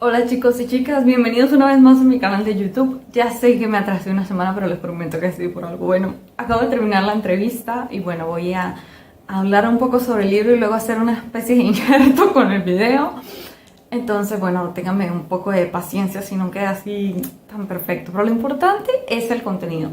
Hola chicos y chicas, bienvenidos una vez más a mi canal de YouTube. Ya sé que me atrasé una semana, pero les prometo que estoy por algo bueno. Acabo de terminar la entrevista y bueno, voy a hablar un poco sobre el libro y luego hacer una especie de injerto con el video. Entonces, bueno, ténganme un poco de paciencia si no queda así tan perfecto. Pero lo importante es el contenido.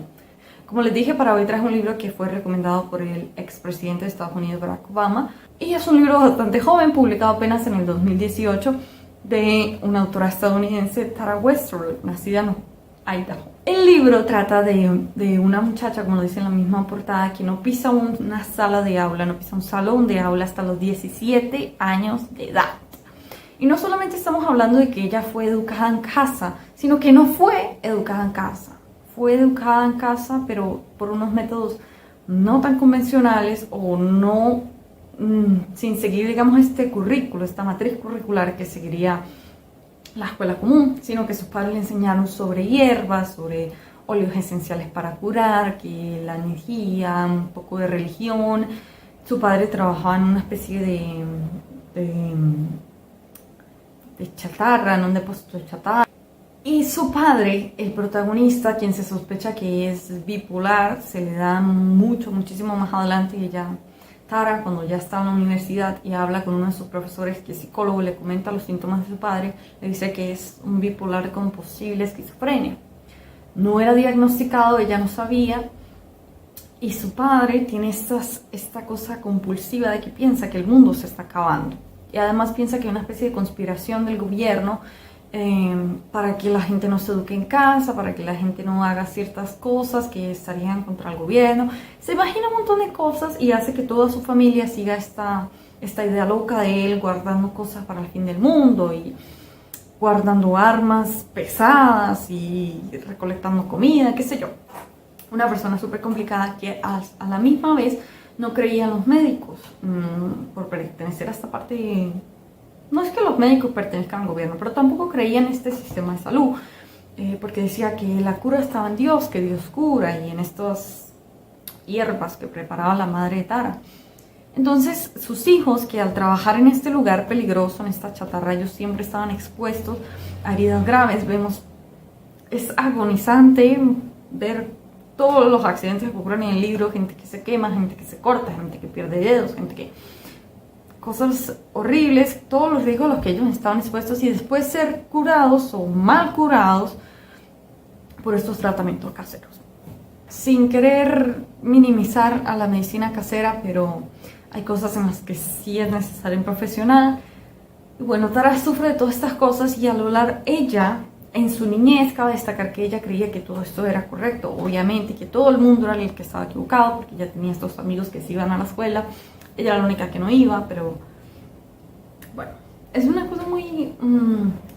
Como les dije, para hoy traje un libro que fue recomendado por el expresidente de Estados Unidos, Barack Obama. Y es un libro bastante joven, publicado apenas en el 2018, de una autora estadounidense, Tara Westover, nacida en Idaho. El libro trata de una muchacha, como lo dice en la misma portada, que no pisa una sala de aula, no pisa un salón de aula hasta los 17 años de edad. Y no solamente estamos hablando de que ella fue educada en casa, sino que no fue educada en casa. Fue educada en casa, pero por unos métodos no tan convencionales o no sin seguir, digamos, este currículo, esta matriz curricular que seguiría la escuela común, sino que sus padres le enseñaron sobre hierbas, sobre óleos esenciales para curar, que la energía, un poco de religión. Su padre trabajaba en una especie de chatarra, en un depósito de chatarra. Y su padre, el protagonista, quien se sospecha que es bipolar, se le da muchísimo más adelante, y ella, Tara, cuando ya está en la universidad y habla con uno de sus profesores que es psicólogo, le comenta los síntomas de su padre, le dice que es un bipolar con posible esquizofrenia. No era diagnosticado, ella no sabía, y su padre tiene esta cosa compulsiva de que piensa que el mundo se está acabando. Y además piensa que hay una especie de conspiración del gobierno para que la gente no se eduque en casa, para que la gente no haga ciertas cosas que estarían contra el gobierno. Se imagina un montón de cosas y hace que toda su familia siga esta idea loca de él, guardando cosas para el fin del mundo y guardando armas pesadas y recolectando comida, qué sé yo. Una persona súper complicada que a la misma vez no creía en los médicos por pertenecer a esta parte. No es que los médicos pertenezcan al gobierno, pero tampoco creía en este sistema de salud, porque decía que la cura estaba en Dios, que Dios cura, y en estas hierbas que preparaba la madre de Tara. Entonces, sus hijos, que al trabajar en este lugar peligroso, en esta chatarra, ellos siempre estaban expuestos a heridas graves. Es agonizante ver todos los accidentes que ocurren en el libro, gente que se quema, gente que se corta, gente que pierde dedos, gente que... cosas horribles, todos los riesgos a los que ellos estaban expuestos y después ser curados o mal curados por estos tratamientos caseros. Sin querer minimizar a la medicina casera, pero hay cosas en las que sí es necesario un profesional. Y bueno, Tara sufre de todas estas cosas y al hablar ella, en su niñez, cabe destacar que ella creía que todo esto era correcto, obviamente, que todo el mundo era el que estaba equivocado, porque ella tenía estos amigos que se iban a la escuela. Ella era la única que no iba, pero bueno, es una cosa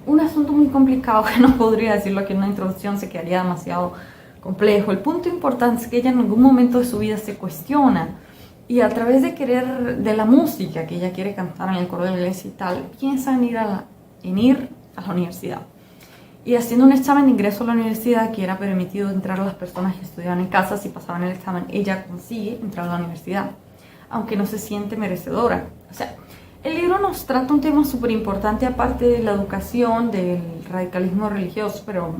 un asunto muy complicado que no podría decirlo aquí en una introducción, se quedaría demasiado complejo. El punto importante es que ella en algún momento de su vida se cuestiona y a través de la música que ella quiere cantar en el coro de la iglesia y tal, piensa en ir a la universidad. Y haciendo un examen de ingreso a la universidad que era permitido entrar a las personas que estudiaban en casa, si pasaban el examen, ella consigue entrar a la universidad, aunque no se siente merecedora. O sea, el libro nos trata un tema súper importante, aparte de la educación, del radicalismo religioso, pero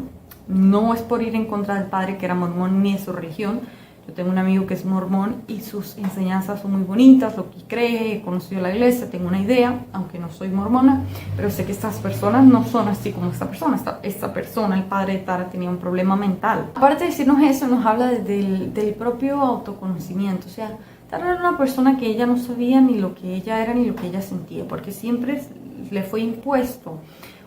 no es por ir en contra del padre que era mormón ni de su religión. Yo tengo un amigo que es mormón y sus enseñanzas son muy bonitas, lo que cree, he conocido la iglesia, tengo una idea, aunque no soy mormona, pero sé que estas personas no son así como esta persona. Esta persona, el padre de Tara, tenía un problema mental. Aparte de decirnos eso, nos habla del propio autoconocimiento. O sea, Tara era una persona que ella no sabía ni lo que ella era ni lo que ella sentía, porque siempre le fue impuesto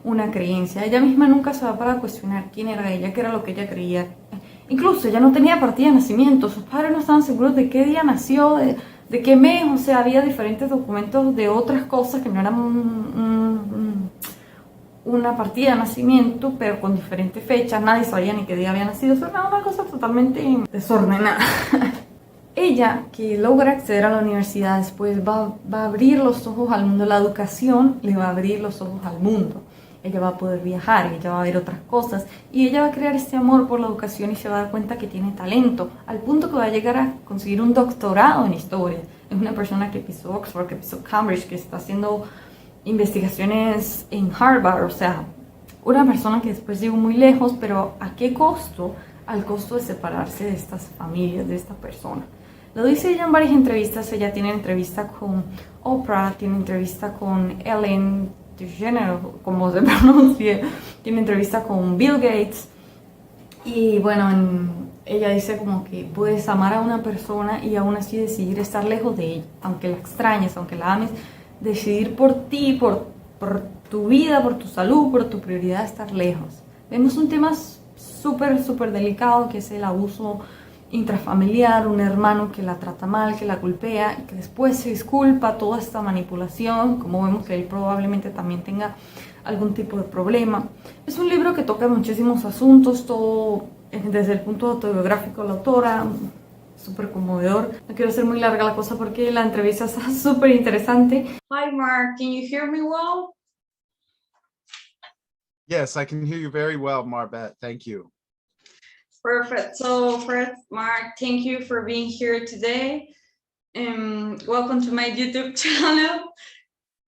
una creencia. Ella misma nunca se va para cuestionar quién era ella, qué era lo que ella creía. Incluso ella no tenía partida de nacimiento, sus padres no estaban seguros de qué día nació, de qué mes, o sea, había diferentes documentos de otras cosas que no eran una partida de nacimiento, pero con diferentes fechas, nadie sabía ni qué día había nacido. Eso era una cosa totalmente desordenada. Ella, que logra acceder a la universidad después, va a abrir los ojos al mundo. La educación le va a abrir los ojos al mundo. Ella va a poder viajar, ella va a ver otras cosas y ella va a crear este amor por la educación y se va a dar cuenta que tiene talento, al punto que va a llegar a conseguir un doctorado en historia. Es una persona que pisó Oxford, que pisó Cambridge, que está haciendo investigaciones en Harvard, o sea, una persona que después llegó muy lejos, pero ¿a qué costo? Al costo de separarse de estas familias, de esta persona. Lo dice ella en varias entrevistas. Ella tiene entrevista con Oprah, tiene entrevista con Ellen DeGeneres, como se pronuncia, tiene entrevista con Bill Gates. Y bueno, ella dice como que puedes amar a una persona y aún así decidir estar lejos de ella, aunque la extrañes, aunque la ames, decidir por ti, por tu vida, por tu salud, por tu prioridad, estar lejos. Vemos un tema súper delicado, que es el abuso intrafamiliar, un hermano que la trata mal, que la golpea, y que después se disculpa, toda esta manipulación, como vemos que él probablemente también tenga algún tipo de problema. Es un libro que toca muchísimos asuntos, todo desde el punto autobiográfico de la autora, súper conmovedor. No quiero hacer muy larga la cosa porque la entrevista está súper interesante. Hi Mark, can you hear me well? Yes, I can hear you very well, Marbet. Thank you. Perfect. So first, Mark, thank you for being here today. Welcome to my YouTube channel.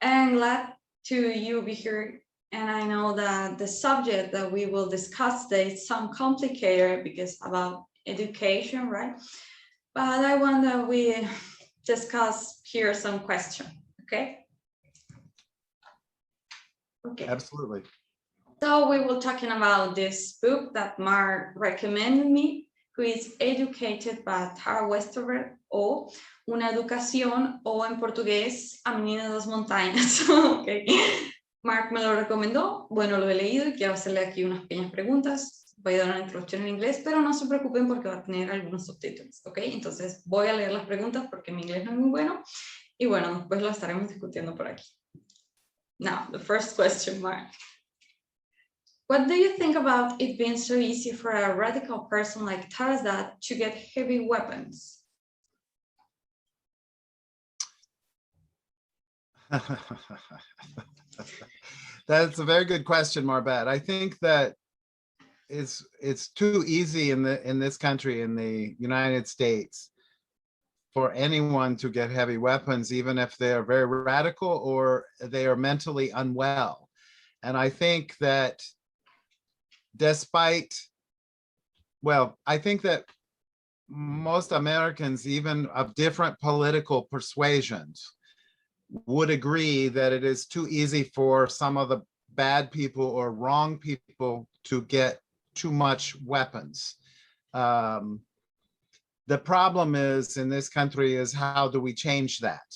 I'm glad to be here. And I know that the subject that we will discuss today is some complicated because about education, right? But I want that we discuss here some questions, okay? Okay. Absolutely. So we will talking about this book that Mark recommended me, who is Educated by Tara Westover, o Una Educación, o en portugués, A Menina de las Montañas. Okay. Mark me lo recomendó, bueno, lo he leído y quiero hacerle aquí unas pequeñas preguntas. Voy a dar una introducción en inglés, pero no se preocupen porque va a tener algunos subtítulos, ¿ok? Entonces voy a leer las preguntas porque mi inglés no es muy bueno y bueno, después lo estaremos discutiendo por aquí. Now, the first question, Mark. What do you think about it being so easy for a radical person like Tara's dad to get heavy weapons? That's a very good question, Marbet. I think that it's too easy in this country, in the United States, for anyone to get heavy weapons, even if they are very radical or they are mentally unwell. And I think that I think that most Americans, even of different political persuasions, would agree that it is too easy for some of the bad people or wrong people to get too much weapons. The problem is in this country is how do we change that?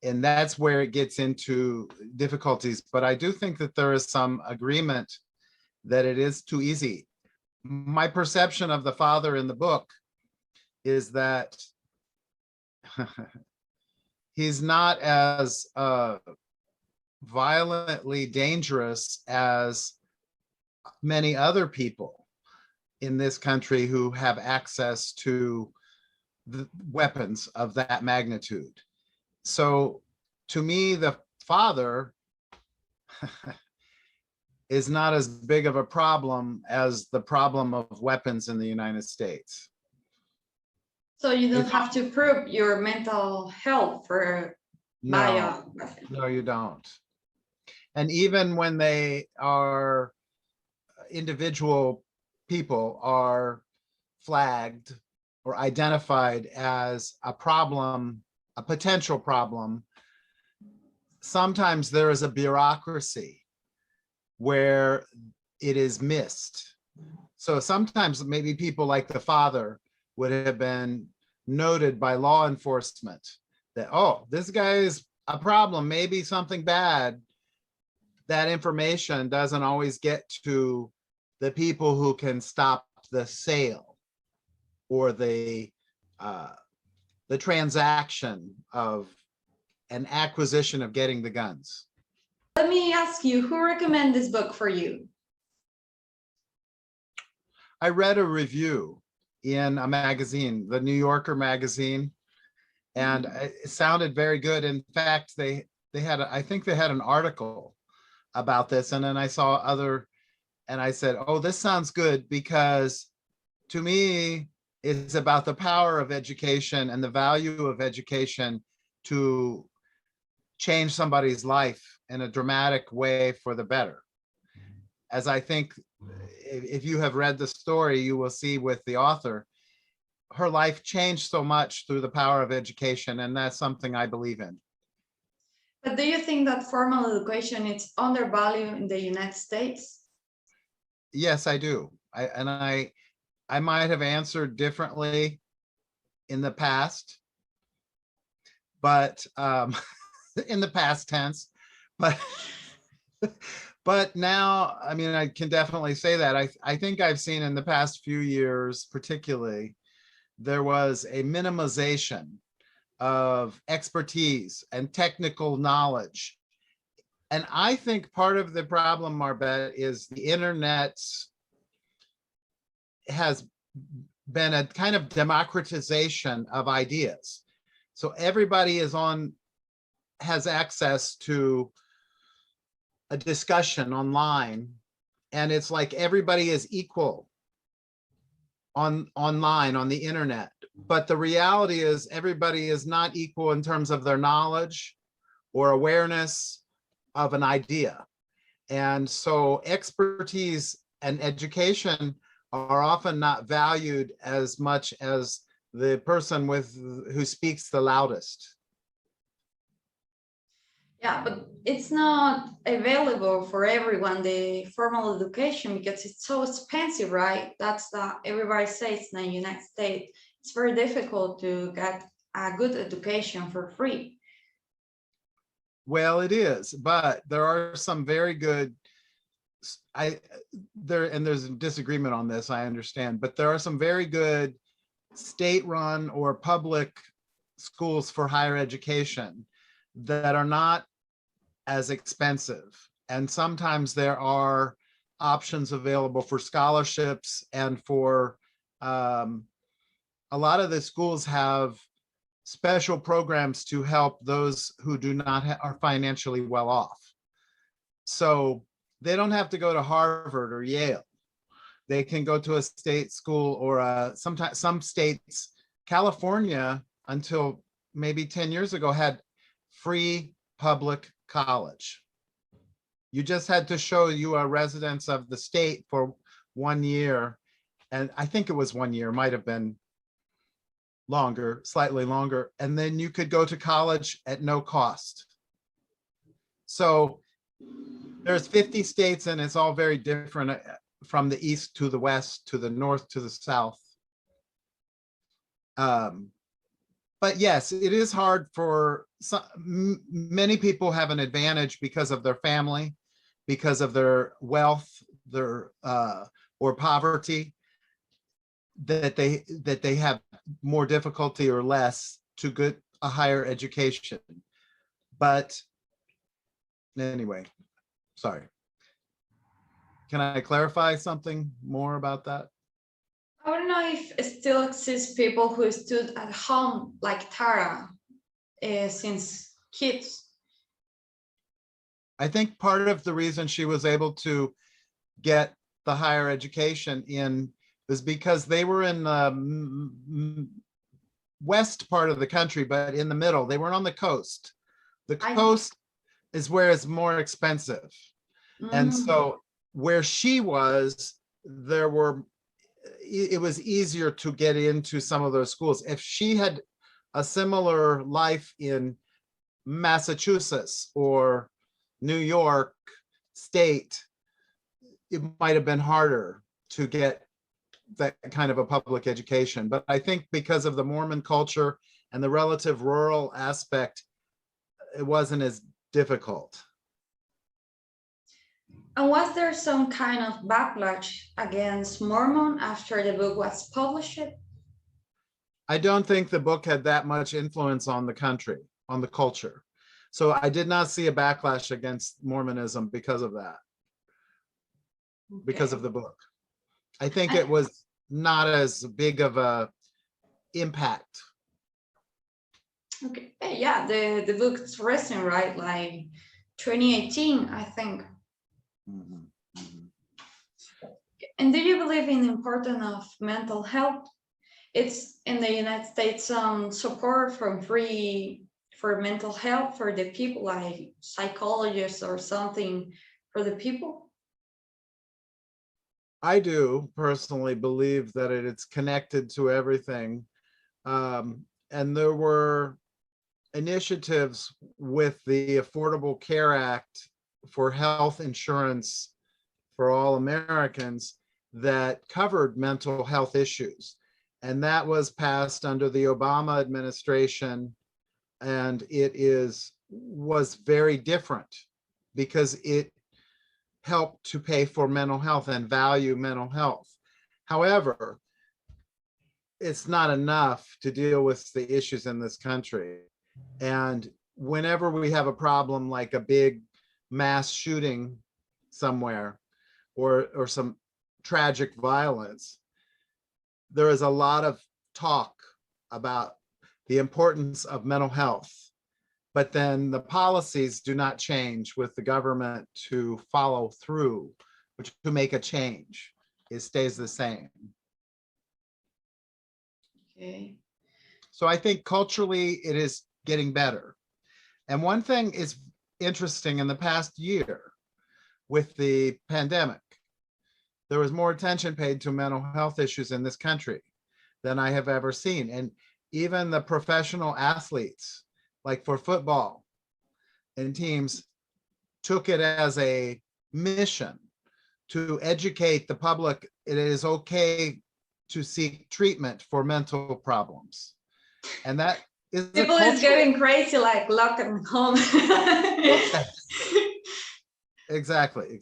And that's where it gets into difficulties. But I do think that there is some agreement that it is too easy. My perception of the father in the book is that he's not as violently dangerous as many other people in this country who have access to the weapons of that magnitude. So to me, the father is not as big of a problem as the problem of weapons in the United States. So you don't have to prove your mental health for no, no, you don't. And even when they are individual people are flagged or identified as a problem, a potential problem, sometimes there is a bureaucracy where it is missed. So sometimes maybe people like the father would have been noted by law enforcement that, oh, this guy is a problem, maybe something bad. That information doesn't always get to the people who can stop the sale or the transaction of an acquisition of getting the guns. Let me ask you, who recommended this book for you? I read a review in a magazine, the New Yorker magazine, and it sounded very good. In fact, they had, I think they had an article about this, and then I saw other, and I said, oh, this sounds good, because to me, it's about the power of education and the value of education to change somebody's life in a dramatic way for the better. as I think if you have read the story, you will see with the author, her life changed so much through the power of education, and that's something I believe in. But do you think that formal education is undervalued in the United States? Yes, I do. I might have answered differently in the past, but in the past tense, but but now, I mean, I can definitely say that. I think I've seen in the past few years, particularly, there was a minimization of expertise and technical knowledge. And I think part of the problem, Marbette, is the internet has been a kind of democratization of ideas. So everybody has access to a discussion online, and it's like everybody is equal online on the internet. But the reality is everybody is not equal in terms of their knowledge or awareness of an idea. And so expertise and education are often not valued as much as the person who speaks the loudest. Yeah, but it's not available for everyone, the formal education, because it's so expensive, right? That's everybody says in the United States, it's very difficult to get a good education for free. Well, it is, but there are some very good, there's a disagreement on this, I understand, but there are some very good state-run or public schools for higher education that are not as expensive. And sometimes there are options available for scholarships, and for a lot of the schools have special programs to help those who do not are financially well off. So they don't have to go to Harvard or Yale. They can go to a state school, or sometimes some states, California, until maybe 10 years ago, had free public college. You just had to show you are residents of the state for 1 year. And I think it was 1 year, might have been longer, slightly longer. And then you could go to college at no cost. So there's 50 states, and it's all very different from the east to the west, to the north to the south. But yes, it is hard for many people have an advantage because of their family, because of their wealth, their or poverty, that they have more difficulty or less to get a higher education. But anyway, sorry. Can I clarify something more about that? I don't know if it still exists people who stood at home like Tara since kids. I think part of the reason she was able to get the higher education in is because they were in the west part of the country, but in the middle. They weren't on the coast. The coast is where it's more expensive. And so where she was, it was easier to get into some of those schools. If she had a similar life in Massachusetts or New York State, it might have been harder to get that kind of a public education. But I think because of the Mormon culture and the relative rural aspect, it wasn't as difficult. And was there some kind of backlash against Mormon after the book was published? I don't think the book had that much influence on the country, on the culture. So I did not see a backlash against Mormonism because of that, because of the book. I think it was not as big of a impact. Okay, yeah, the book's recent, right? Like 2018, I think. And do you believe in the importance of mental health? It's in the United States, support from free for mental health for the people, like psychologists or something for the people. I do personally believe that it's connected to everything. And there were initiatives with the Affordable Care Act for health insurance for all Americans that covered mental health issues. And that was passed under the Obama administration. And was very different because it helped to pay for mental health and value mental health. However, it's not enough to deal with the issues in this country. And whenever we have a problem like a big mass shooting somewhere or some tragic violence, there is a lot of talk about the importance of mental health. But then the policies do not change with the government to follow through, which to make a change. It stays the same. Okay. So I think culturally it is getting better. And one thing is interesting in the past year with the pandemic, there was more attention paid to mental health issues in this country than I have ever seen. And even the professional athletes, like for football and teams, took it as a mission to educate the public. It is okay to seek treatment for mental problems. And that is people is getting crazy, like locked at home. Exactly.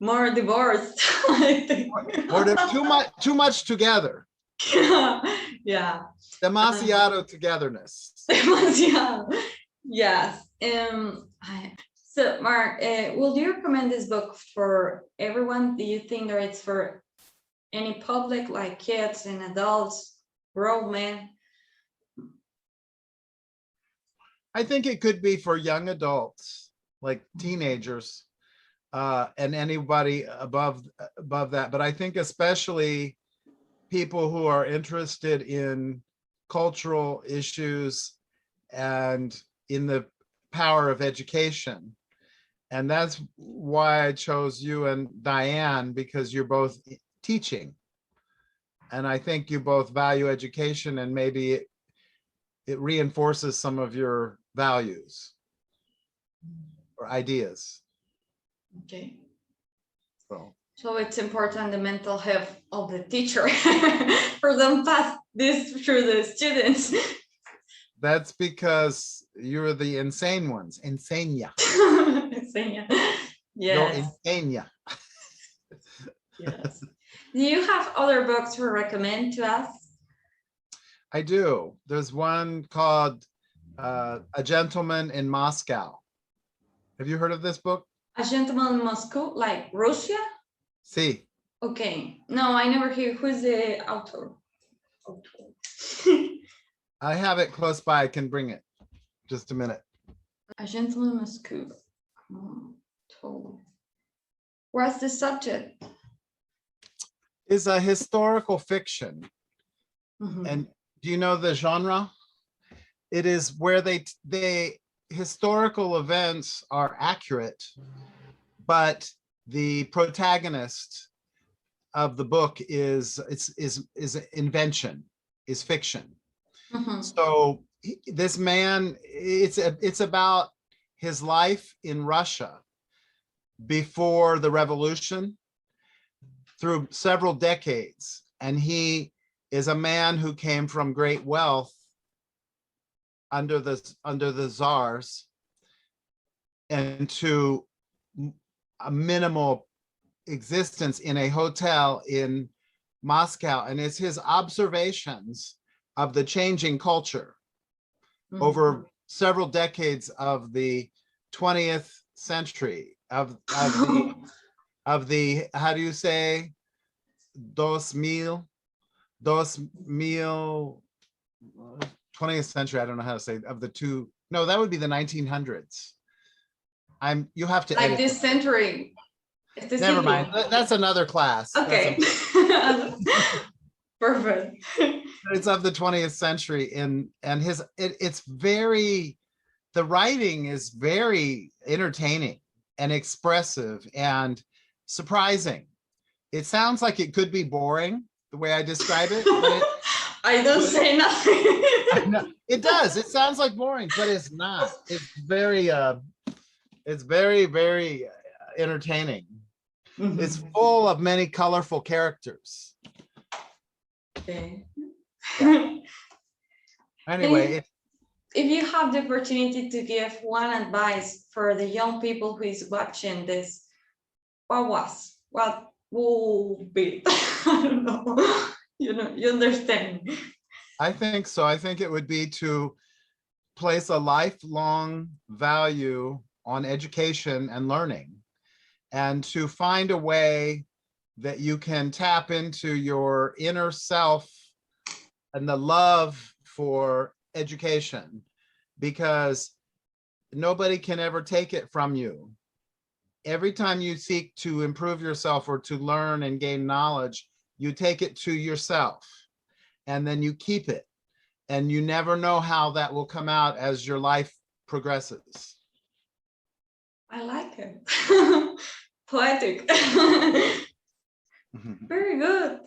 More divorced. Or too much together. Yeah. Demasiado togetherness. Demasiado. Yes. So Mark, will you recommend this book for everyone? Do you think that it's for any public, like kids and adults, grown men? I think it could be for young adults, like teenagers, and anybody above that. But I think especially people who are interested in cultural issues and in the power of education. And that's why I chose you and Diane, because you're both teaching. And I think you both value education, and maybe it reinforces some of your values or ideas. Okay. So it's important, the mental health of the teacher for them pass this through the students. That's because you're the insane ones. Insania. Insania. Yes. You're insania. Yes. Do you have other books to recommend to us? I do. There's one called A Gentleman in Moscow. Have you heard of this book? A Gentleman in Moscow, like Russia? Sí. Okay. No, I never hear. Who's the author? I have it close by. I can bring it. Just a minute. A Gentleman in Moscow. What's the subject? It's a historical fiction. Mm-hmm. And do you know the genre? It is where they historical events are accurate, but the protagonist of the book is invention, is fiction. Mm-hmm. So this man, it's about his life in Russia before the revolution through several decades. And he is a man who came from great wealth under the czars and to a minimal existence in a hotel in Moscow. And it's his observations of the changing culture over several decades of the 20th century, of the how do you say, dos mil 20th century, I don't know how to say, of the two, no, that would be the 1900s. You have to like edit this century. Never mind. That's another class. Okay. Perfect. It's of the 20th century, and it's very, the writing is very entertaining and expressive and surprising. It sounds like it could be boring the way I describe it. But I don't say nothing. no, it does. It sounds like boring, but it's not. It's very, very entertaining. It's full of many colorful characters. Okay. Anyway, if you have the opportunity to give one advice for the young people who is watching this, what will be? I don't know. You understand. I think so. I think it would be to place a lifelong value on education and learning, and to find a way that you can tap into your inner self and the love for education, because nobody can ever take it from you. Every time you seek to improve yourself or to learn and gain knowledge, you take it to yourself and then you keep it, and you never know how that will come out as your life progresses. I like it. Poetic. Very good.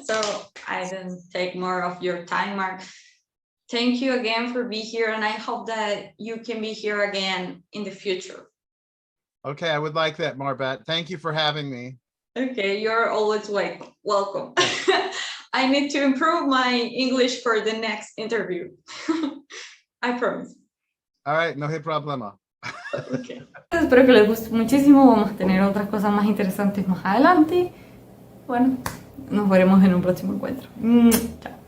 So I didn't take more of your time, Mark. Thank you again for being here, and I hope that you can be here again in the future. Okay, I would like that, Marbet. Thank you for having me. Okay, you're always welcome. I need to improve my English for the next interview. I promise. All right, no hay problema. Okay. Espero que les guste muchísimo. Vamos a tener otras cosas más interesantes más adelante. Bueno, nos veremos en un próximo encuentro. Chao.